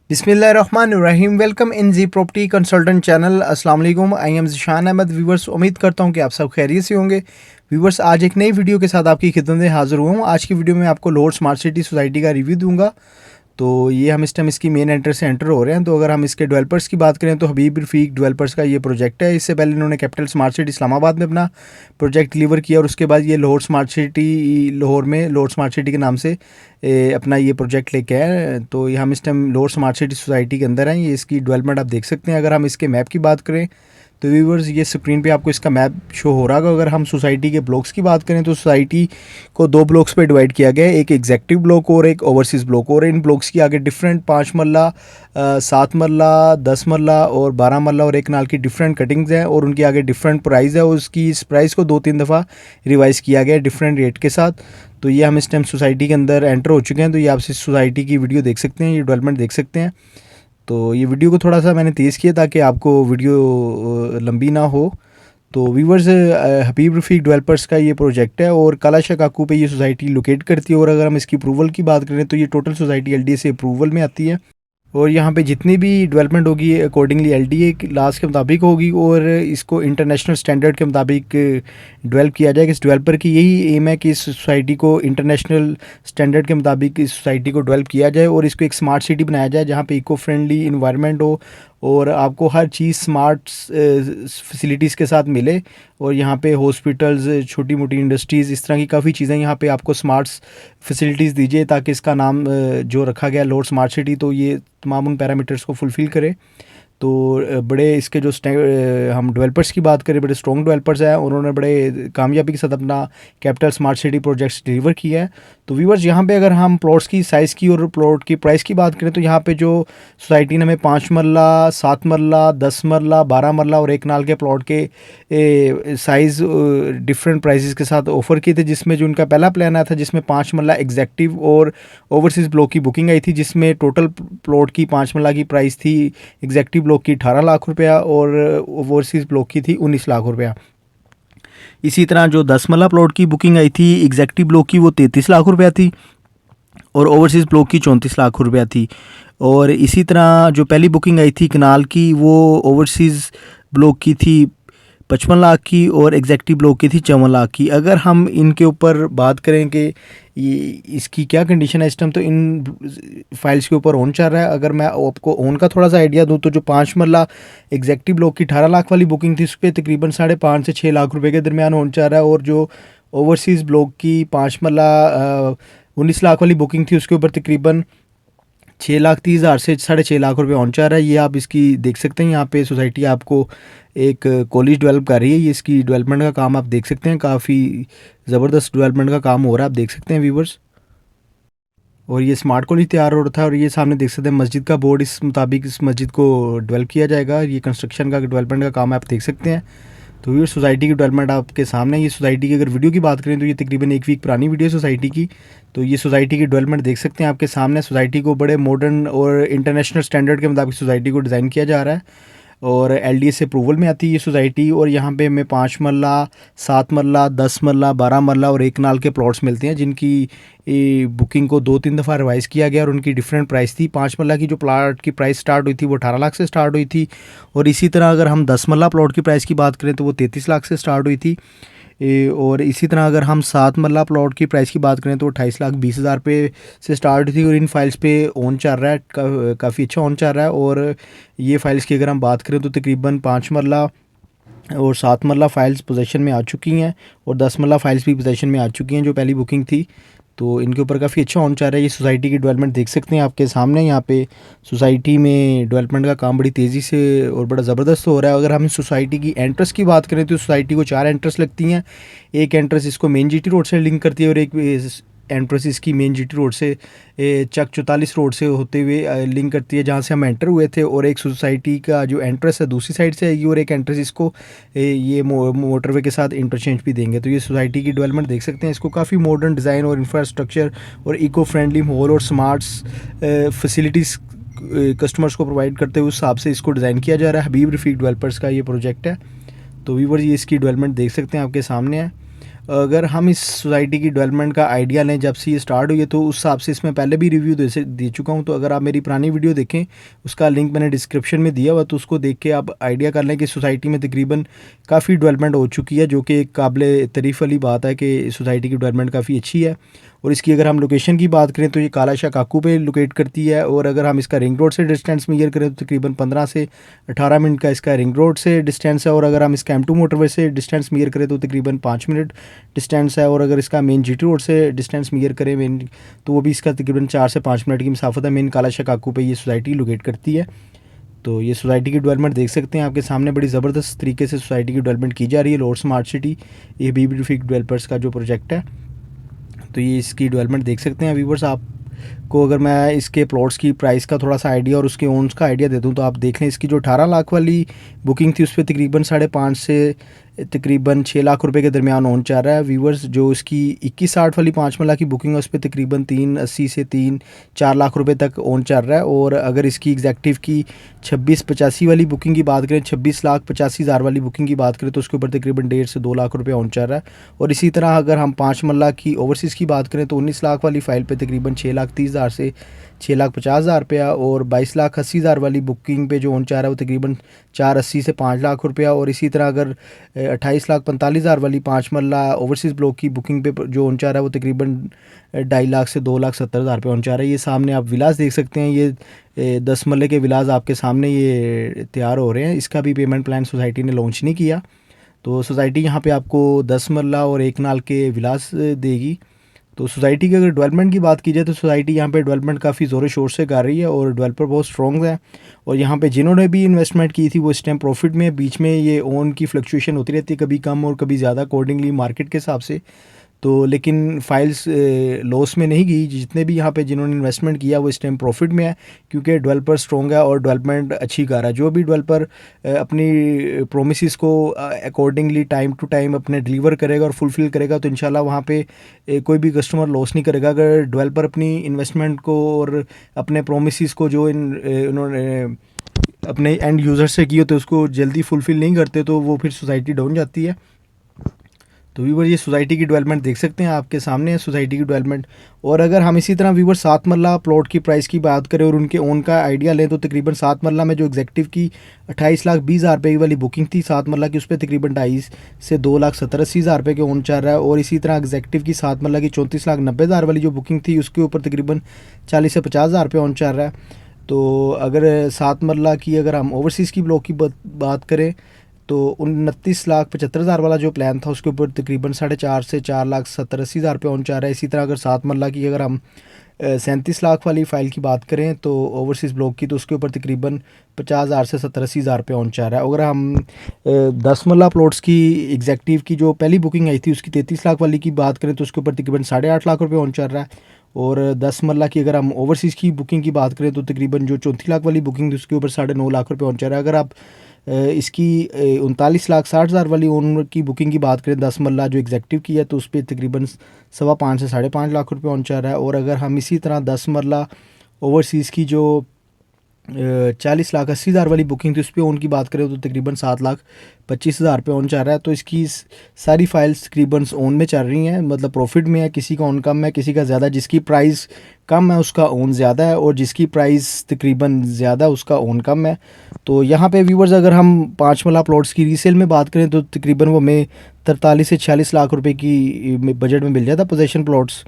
बिस्मिल्लाहिर्रहमानिर्रहीम। Welcome in G property consultant channel. अस्सलाम वालेकुम। I am Zishan Ahmad. Viewers, उम्मीद करता हूँ कि आप सब खैरियत से होंगे। व्यूवर्स, आज एक नई वीडियो के साथ आपकी खिदमत में हाज़िर हुआ हूँ। आज की वीडियो में आपको लाहौर स्मार्ट सिटी सोसाइटी का रिव्यू दूंगा। तो ये हम इस टाइम इसकी मेन एंट्रेंस से एंटर हो रहे हैं। तो अगर हम इसके डेवलपर्स की बात करें तो हबीब रफ़ीक डेवलपर्स का ये प्रोजेक्ट है। इससे पहले इन्होंने कैपिटल स्मार्ट सिटी इस्लामाबाद में अपना प्रोजेक्ट डिलीवर किया और उसके बाद ये लाहौर स्मार्ट सिटी लाहौर में लाहौर स्मार्ट सिटी के नाम से अपना ये प्रोजेक्ट लेके आए। तो ये हम इस time Lahore smart city society के अंदर हैं। ये इसकी डेवलपमेंट आप देख सकते हैं। अगर हम इसके मैप की बात करें तो व्यूवर्स, ये स्क्रीन पे आपको इसका मैप शो हो रहा है। अगर हम सोसाइटी के ब्लॉक्स की बात करें तो सोसाइटी को दो ब्लॉक्स पे डिवाइड किया गया है, एक एग्जेक्टिव ब्लॉक और एक ओवरसीज़ ब्लॉक। और इन ब्लॉक्स की आगे डिफरेंट 5 मरला, 7 मरला, 10 मरला और 12 मरला और एक नाल की डिफरेंट कटिंग्स हैं और उनकी आगे डिफरेंट प्राइस है। और उसकी इस प्राइस को 2-3 दफ़ा रिवाइज़ किया गया है डिफरेंट रेट के साथ। तो ये हम इस टाइम सोसाइटी के अंदर एंटर हो चुके हैं। तो ये आप इस सोसाइटी की वीडियो देख सकते हैं, ये डेवलपमेंट देख सकते हैं। तो ये वीडियो को थोड़ा सा मैंने तेज़ किया ताकि आपको वीडियो लंबी ना हो। तो व्यूवर्स, हबीब रफ़ीक डेवलपर्स का ये प्रोजेक्ट है और कालाशाह काकू पे ये सोसाइटी लोकेट करती है। और अगर हम इसकी अप्रूवल की बात करें तो ये टोटल सोसाइटी एलडीए से अप्रूवल में आती है और यहाँ पे जितनी भी डेवलपमेंट होगी अकॉर्डिंगली एलडीए लास्ट के मुताबिक होगी और इसको इंटरनेशनल स्टैंडर्ड के मुताबिक डेवलप किया जाएगा। इस डेवलपर की यही एम है कि इस सोसाइटी को इंटरनेशनल स्टैंडर्ड के मुताबिक इस सोसाइटी को डेवलप किया जाए और इसको एक स्मार्ट सिटी बनाया जाए जहाँ पे इको फ्रेंडली इन्वायरमेंट हो और आपको हर चीज़ स्मार्ट फैसिलिटीज़ के साथ मिले। और यहाँ पे हॉस्पिटल्स, छोटी मोटी इंडस्ट्रीज़, इस तरह की काफ़ी चीज़ें यहाँ पे आपको स्मार्ट फैसिलिटीज़ दीजिए ताकि इसका नाम जो रखा गया लाहौर स्मार्ट सिटी, तो ये तमाम उन पैरामीटर्स को फुलफ़िल करे। तो बड़े इसके जो हम डेवलपर्स की बात करें, बड़े स्ट्रॉन्ग डेवलपर्स हैं, उन्होंने बड़े कामयाबी के साथ अपना capital smart city projects deliver किया है। तो व्यूवर्स, यहाँ पे अगर हम प्लॉट्स की साइज़ की और प्लॉट की प्राइस की बात करें तो यहाँ पे जो सोसाइटी ने हमें 5 मरला, 7 मरला, 10 मरला, 12 मरला और एक नाल के प्लॉट के साइज़ डिफरेंट प्राइसेस के साथ ऑफ़र किए थे। जिसमें जो उनका पहला प्लान आया था जिसमें 5 मरला एग्जेक्टिव और ओवरसीज़ ब्लॉक की बुकिंग आई थी, जिसमें टोटल प्लॉट की 5 मरला की प्राइस थी एग्जेक्टिव ब्लॉक की 18 लाख रुपया और ओवरसीज़ ब्लॉक की थी 19 लाख रुपया। इसी तरह जो 10 मरला प्लॉट की बुकिंग आई थी एग्जेक्टिव ब्लॉक की, वो 33 लाख रुपया थी और ओवरसीज़ ब्लॉक की 34 लाख रुपया थी। और इसी तरह जो पहली बुकिंग आई थी कनाल की, वो ओवरसीज़ ब्लॉक की थी 55 लाख की और एग्जेक्टिव ब्लॉक की थी 54 लाख की। अगर हम इनके ऊपर बात करें कि ये इसकी क्या कंडीशन है इस टाइम, तो इन फाइल्स के ऊपर ऑन चल रहा है। अगर मैं आपको ऑन का थोड़ा सा आइडिया दूं तो जो 5 मरला एग्जेक्टिव ब्लॉक की 18 लाख वाली बुकिंग थी उस पर तकरीबन 5.5 से 6 लाख रुपए के दरमियान ऑन चल रहा है। और जो ओवरसीज़ ब्लॉक की 5 मरला 19 लाख वाली बुकिंग थी उसके ऊपर तकरीबन 6,30,000 से 6.5 लाख रुपए ऑन चल रहा है। ये आप इसकी देख सकते हैं। यहाँ पे सोसाइटी आपको एक कॉलेज डेवलप कर रही है। ये इसकी डेवलपमेंट का काम आप देख सकते हैं, काफ़ी ज़बरदस्त डेवलपमेंट का काम हो रहा है, आप देख सकते हैं व्यूवर्स। और ये स्मार्ट कॉलेज तैयार हो रहा था और ये सामने देख सकते हैं मस्जिद का बोर्ड, इस मुताबिक इस मस्जिद को डेवलप किया जाएगा। ये कंस्ट्रक्शन का डेवलपमेंट का काम आप देख सकते हैं। तो ये सोसाइटी की डेवलपमेंट आपके सामने। ये सोसाइटी की अगर वीडियो की बात करें तो ये तकरीबन 1 वीक पुरानी वीडियो है सोसाइटी की। तो ये सोसाइटी की डेवलपमेंट देख सकते हैं आपके सामने। सोसाइटी को बड़े मॉडर्न और इंटरनेशनल स्टैंडर्ड के मुताबिक सोसाइटी को डिज़ाइन किया जा रहा है और एलडीए से अप्रूवल में आती है ये सोसाइटी। और यहाँ पे हमें 5 मरला, 7 मरला, 10 मरला, 12 मरला और एक नाल के प्लॉट्स मिलते हैं जिनकी बुकिंग को 2-3 दफ़ा रिवाइज़ किया गया और उनकी डिफरेंट प्राइस थी। 5 मरला की जो प्लाट की प्राइस स्टार्ट हुई थी वो 18 लाख से स्टार्ट हुई थी। और इसी तरह अगर हम 10 मरला प्लॉट की प्राइस की बात करें तो वो 33 लाख से स्टार्ट हुई थी। और इसी तरह अगर हम 7 मरला प्लॉट की प्राइस की बात करें तो 28,20,000 रुपये से स्टार्ट हुई थी। और इन फाइल्स पे ऑन चल रहा है, काफ़ी अच्छा ऑन चल रहा है। और ये फाइल्स की अगर हम बात करें तो तकरीबन 5 मरला और 7 मरला फाइल्स पोजीशन में आ चुकी हैं और 10 मरला फाइल्स भी पोजीशन में आ चुकी हैं जो पहली बुकिंग थी। तो इनके ऊपर काफ़ी अच्छा ऑन चल रहा है। ये सोसाइटी की डेवलपमेंट देख सकते हैं आपके सामने। यहाँ पे सोसाइटी में डेवलपमेंट का काम बड़ी तेज़ी से और बड़ा ज़बरदस्त हो रहा है। अगर हम इस सोसाइटी की एंट्रेंस की बात करें तो सोसाइटी को 4 एंट्रेंस लगती हैं। एक एंट्रेंस इसको मेन जीटी रोड से लिंक करती है और एक एंट्रेंस इसकी मेन जीटी रोड से चक 44 रोड से होते हुए लिंक करती है जहाँ से हम एंटर हुए थे। और एक सोसाइटी का जो एंट्रेंस है दूसरी साइड से आएगी और एक एंट्रेंस इसको ये मोटरवे के साथ इंटरचेंज भी देंगे। तो ये सोसाइटी की डेवलपमेंट देख सकते हैं। इसको काफ़ी मॉडर्न डिज़ाइन और इंफ्रास्ट्रक्चर और इको फ्रेंडली माहौल और स्मार्ट फैसिलिटीज़ कस्टमर्स को प्रोवाइड करते हुए उस हिसाब से इसको डिज़ाइन किया जा रहा है। हबीब रफ़ीक डेवलपर्स का ये प्रोजेक्ट है। तो व्यूअर्स, ये इसकी डेवलपमेंट देख सकते हैं आपके सामने है। अगर हम इस सोसाइटी की डेवलपमेंट का आइडिया लें, जब से ये स्टार्ट हुई है, तो उस हिसाब से इसमें पहले भी रिव्यू दे चुका हूँ। तो अगर आप मेरी पुरानी वीडियो देखें, उसका लिंक मैंने डिस्क्रिप्शन में दिया हुआ, तो उसको देख के आप आइडिया कर लें कि सोसाइटी में तकरीबन काफ़ी डेवलपमेंट हो चुकी है, जो कि एक काबिल तारीफ़ वाली बात है कि सोसाइटी की डेवलपमेंट काफ़ी अच्छी है। और इसकी अगर हम लोकेशन की बात करें तो ये काला शाह काकू पे लोकेट करती है। और अगर हम इसका रिंग रोड से डिस्टेंस मेजर करें तो तकरीबन 15 से 18 मिनट का इसका रिंग रोड से डिस्टेंस है। और अगर हम इसका M2 मोटरवे से डिस्टेंस मेजर करें तो तकरीबन 5 मिनट डिस्टेंस है। और अगर इसका मेन GT रोड से डिस्टेंस मेजर करें मेन, तो वो भी इसका तकरीबन 4 से 5 मिनट की मुसाफत है। मेन काला शाह काकू पे ये सोसाइटी लोकेट करती है। तो ये सोसाइटी की डेवलपमेंट देख सकते हैं आपके सामने, बड़ी ज़बरदस्त तरीके से सोसाइटी की डेवलपमेंट की जा रही है। लोअर स्मार्ट सिटी ये BBFIC डेवलपर्स का जो प्रोजेक्ट है, तो ये इसकी डेवलपमेंट देख सकते हैं व्यूवर्स। आपको अगर मैं इसके प्लॉट्स की प्राइस का थोड़ा सा आइडिया और उसके ओन्स का आइडिया दे दूँ, तो आप देख लें इसकी जो 18 लाख वाली बुकिंग थी उस पर तकरीबन 5.5 से तकरीबन 6 लाख रुपए के दरमियान ओन चाह रहा है व्यूवर्स। जो इसकी 2160 वाली 5 मरला की बुकिंग है उस पर तकरीबन 380 से 3-4 लाख रुपए तक ओन चल रहा है। और अगर इसकी एग्जैक्टिव की 2685 वाली बुकिंग की बात करें, 26,85,000 वाली बुकिंग की बात करें, तो उसके ऊपर तकरीबन 1.5 से 2 लाख रुपये ओन चल रहा है। और इसी तरह अगर हम 5 मरला की ओवरसीज़ की बात करें तो 19 लाख वाली फ़ाइल पे तकरीबन 6,30,000 से 6,50,000 रुपया। और 22,80,000 वाली बुकिंग पे जो ओन चाह रहा है वो तकरीबन 480 से 5 लाख रुपया। और इसी तरह अगर 28,45,000 वाली 5 मरला ओवरसीज़ ब्लॉक की बुकिंग पे जो ओन चाह रहा है वो तकरीबन 2.5 लाख से 2,70,000 रुपये ओन चाह रहा है। ये सामने आप विलास देख सकते हैं, ये 10 मरले के विलास आपके सामने ये तैयार हो रहे हैं। इसका भी पेमेंट प्लान सोसाइटी ने लॉन्च नहीं किया। तो सोसाइटी यहाँ पे आपको 10 मरला और 1 नाल के विलास देगी। तो सोसाइटी की अगर डेवलपमेंट की बात की जाए तो सोसाइटी यहाँ पे डेवलपमेंट काफ़ी ज़ोर शोर से कर रही है और डेवलपर बहुत स्ट्रॉन्ग है। और यहाँ पे जिन्होंने भी इन्वेस्टमेंट की थी वो इस टाइम प्रॉफिट में, बीच में ये ओन की फ्लक्चुएशन होती रहती है, कभी कम और कभी ज़्यादा अकॉर्डिंगली मार्केट के हिसाब से। तो लेकिन फाइल्स लॉस में नहीं गई। जितने भी यहाँ पे जिन्होंने इन्वेस्टमेंट किया वो इस टाइम प्रॉफिट में है, क्योंकि डेवलपर स्ट्रॉन्ग है और डेवलपमेंट अच्छी कर रहा है। जो भी डेवलपर अपनी प्रोमिसेस को अकॉर्डिंगली टाइम टू टाइम अपने डिलीवर करेगा और फुलफ़िल करेगा, तो इंशाल्लाह वहाँ पे कोई भी कस्टमर लॉस नहीं करेगा। अगर डेवलपर अपनी इन्वेस्टमेंट को और अपने प्रोमिसेस को जो उन्होंने अपने एंड यूज़र से की होते उसको जल्दी फुलफ़िल नहीं करते, तो वो फिर सोसाइटी डाउन जाती है। तो व्यूवर ये सोसाइटी की डेवलपमेंट देख सकते हैं, आपके सामने है सोसाइटी की डेवलपमेंट। और अगर हम इसी तरह व्यूवर 7 मरला प्लॉट की प्राइस की बात करें और उनके ओन का आइडिया लें, तो तकरीबन 7 मरला में जो एग्जेक्टिव की 28,20,000 रुपये वाली बुकिंग थी 7 मरला की, उस पर तकरीबन 2.5 से 2,70,80,000 रुपये के ओन चल रहा है। और इसी तरह एग्जेक्टिव की 7 मरला की 34,90,000 वाली जो बुकिंग थी उसके ऊपर तकरीबन 40 से 50,000 रुपये ओन चल रहा है। तो अगर 7 मरला की अगर हम ओवरसीज़ की ब्लॉक की बात करें तो 29,75,000 वाला जो प्लान था उसके ऊपर तकरीबन 4.5 से 4,70,80,000 रुपये ओन चाह रहा है। इसी तरह अगर 7 मरला की अगर हम 37 लाख वाली फ़ाइल की बात करें तो ओवरसीज़ ब्लॉक की, तो उसके ऊपर तकरीबन 50,000 से 70,80,000 रुपये ओन चाह रहा है। अगर हम 10 मरला प्लॉट्स की एग्जैक्टिव की जो पहली बुकिंग आई थी उसकी 33 लाख वाली की बात करें तो उसके ऊपर तकरीबन 8.5 लाख रुपये ओन चल रहा है। और 10 मरला की अगर हम ओवरसीज़ की बुकिंग की बात करें तो तकरीबन जो 34 लाख वाली बुकिंग थी उसके ऊपर 9.5 लाख रुपये ओन चल रहा है। अगर आप इसकी 39,60,000 वाली ओन की बुकिंग की बात करें 10 मरला जो एग्जेक्टिव की है, तो उस पर तकरीबन 5.25 से 5.5 लाख रुपये ओन चल रहा है। और अगर हम इसी तरह 10 मरला ओवरसीज़ की जो 40,80,000 वाली बुकिंग थी उस पर ओन की बात करें तो तकरीबन 7,25,000 रुपये ओन चल रहा है। तो इसकी सारी फाइल्स तकरीबन ओन में चल रही हैं, मतलब प्रॉफिट में है। किसी का ओन कम है, किसी का ज़्यादा। जिसकी प्राइस कम है उसका ओन ज़्यादा है और जिसकी प्राइस तकरीबन ज़्यादा उसका ओन कम है। तो यहाँ पे व्यूवर्स अगर हम 5 मरला प्लॉट्स की रीसेल में बात करें तो तकरीबन वो हमें 43 से 46 लाख रुपए की बजट में मिल जाता पोजीशन प्लॉट्स।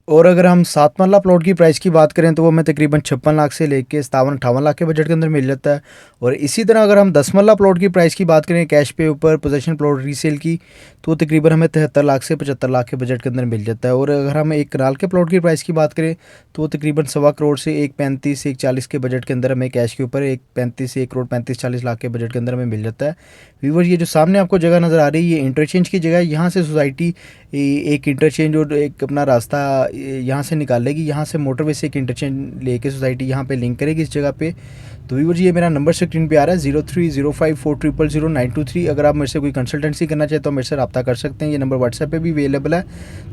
और अगर हम 7 मरला प्लॉट की प्राइस की बात करें तो वो हमें तकरीबन 56 लाख से लेके 57-58 लाख के बजट के अंदर मिल जाता है। और इसी तरह अगर हम 10 मरला प्लॉट की प्राइस की बात करें कैश पे ऊपर पोजीशन प्लॉट रीसेल की, तो तकरीबन हमें 73 लाख से 75 लाख के बजट के अंदर मिल जाता है। और अगर हम एक कनाल के प्लॉट की प्राइस की बात करें तो वो तकरीबन 1.25 करोड़ से 1.35 से 1.40 के बजट के अंदर हमें कैश के ऊपर 1.35 से 1 करोड़ 35-40 लाख के बजट के अंदर हमें मिल जाता है। व्यूअर ये जो सामने आपको जगह नज़र आ रही है ये इंटरचेंज की जगह है। यहाँ से सोसाइटी एक इंटरचेंज और एक अपना रास्ता यहाँ से निकालेगी, यहाँ से मोटरवे से एक इंटरचेंज लेके सोसाइटी यहाँ पे लिंक करेगी इस जगह पे। तो व्यूअर जी ये मेरा नंबर स्क्रीन पे आ रहा है 0305400923। अगर आप मेरे से कोई कंसल्टेंसी करना चाहे तो मेरे से रब्ता कर सकते हैं, ये नंबर व्हाट्सएप पे भी अवेलेबल है।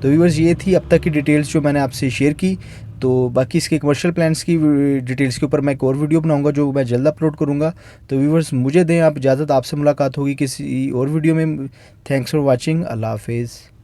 तो व्यूअर्स ये थी अब तक की डिटेल्स जो मैंने आपसे शेयर की। तो बाकी इसके कमर्शियल प्लान्स की डिटेल्स के ऊपर मैं एक और वीडियो बनाऊंगा जो मैं जल्द अपलोड करूंगा। तो व्यूअर्स मुझे दें आप इजाज़त, आपसे मुलाकात होगी किसी और वीडियो में। थैंक्स फॉर वॉचिंग, अल्लाह हाफिज़।